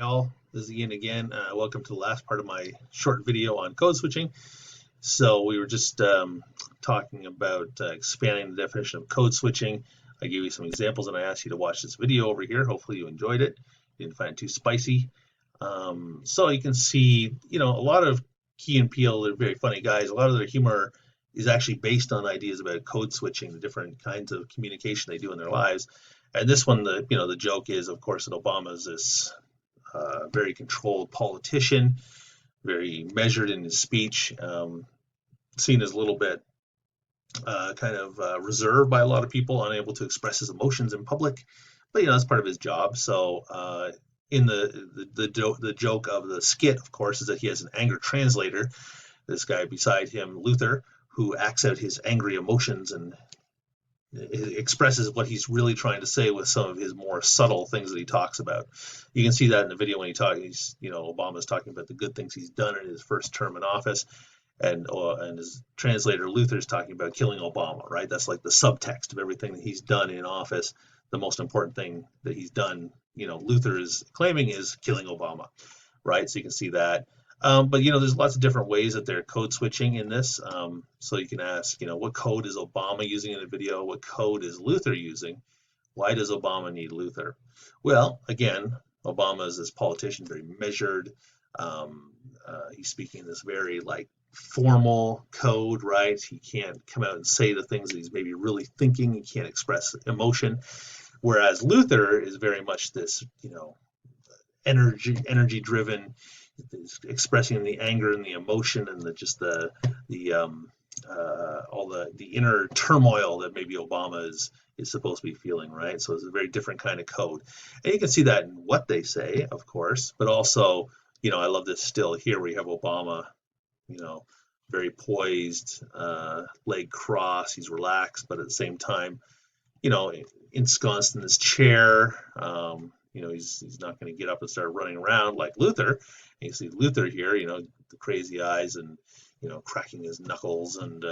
all, this is Ian again. Welcome to the last part of my short video on code switching. So we were just talking about expanding the definition of code switching. I gave you some examples and I asked you to watch this video over here. Hopefully you enjoyed it. You didn't find it too spicy. So you can see, a lot of Key and Peele are very funny guys. A lot of their humor is actually based on ideas about code switching, the different kinds of communication they do in their lives. And this one, the joke is, of course, that Obama is this very controlled politician, very measured in his speech, seen as a little bit reserved by a lot of people, unable to express his emotions in public. But that's part of his job. So in the joke of the skit, of course, is that he has an anger translator. This guy beside him, Luther, who acts out his angry emotions and expresses what he's really trying to say with some of his more subtle things that he talks about. You can see that in the video when Obama's talking about the good things he's done in his first term in office, and his translator Luther's talking about killing Obama, right? That's like the subtext of everything that he's done in office. The most important thing that he's done, Luther is claiming, is killing Obama, right? So you can see that. But there's lots of different ways that they're code switching in this. So you can ask, what code is Obama using in the video? What code is Luther using? Why does Obama need Luther? Well, again, Obama is this politician, very measured. He's speaking this very formal code, right? He can't come out and say the things that he's maybe really thinking. He can't express emotion. Whereas Luther is very much this, energy driven, expressing the anger and the emotion and all the inner turmoil that maybe Obama is supposed to be feeling, right? So it's a very different kind of code, and you can see that in what they say, of course, but also, I love this still here where you have Obama, very poised, leg crossed, he's relaxed, but at the same time, ensconced in this chair. He's not going to get up and start running around like Luther. And you see Luther here, the crazy eyes and, cracking his knuckles, and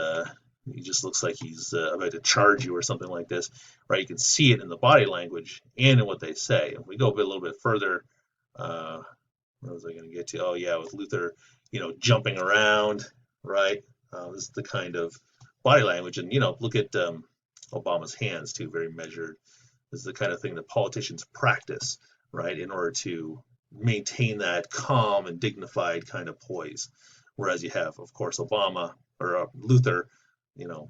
he just looks like he's about to charge you or something like this, right? You can see it in the body language and in what they say. If we go a little bit further, where was I going to get to? Oh yeah, with Luther, jumping around, right? This is the kind of body language, and look at Obama's hands too, very measured. This is the kind of thing that politicians practice, right, in order to maintain that calm and dignified kind of poise. Whereas you have, of course, Obama or Luther, out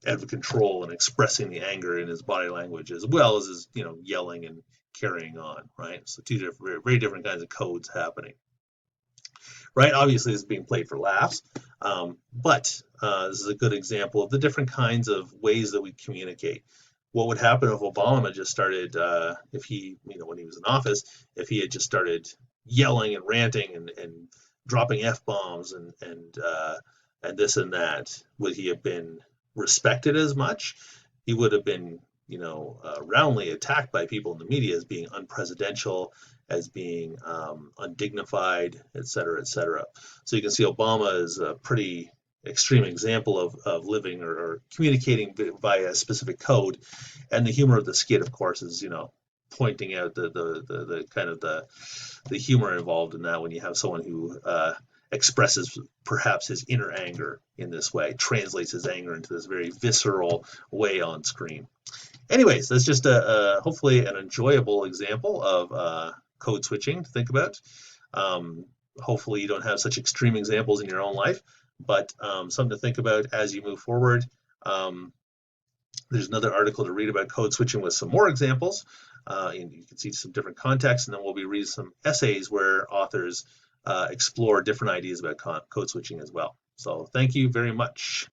of control and expressing the anger in his body language as well as his, yelling and carrying on, right? So two different, very different kinds of codes happening, right? Obviously, this is being played for laughs, but this is a good example of the different kinds of ways that we communicate. What would happen if Obama just started, if he, when he was in office, if he had just started yelling and ranting and dropping F-bombs and this and that? Would he have been respected as much? He would have been, roundly attacked by people in the media as being unpresidential, as being undignified, et cetera, et cetera. So you can see Obama is a pretty extreme example of living or communicating via a specific code, and the humor of the skit, of course, is pointing out the kind of the humor involved in that when you have someone who expresses perhaps his inner anger in this way, translates his anger into this very visceral way on screen. Anyways, that's just hopefully an enjoyable example of code switching to think about. Hopefully you don't have such extreme examples in your own life, but something to think about as you move forward. There's another article to read about code switching with some more examples. And you can see some different contexts, and then we'll be reading some essays where authors explore different ideas about code switching as well. So thank you very much.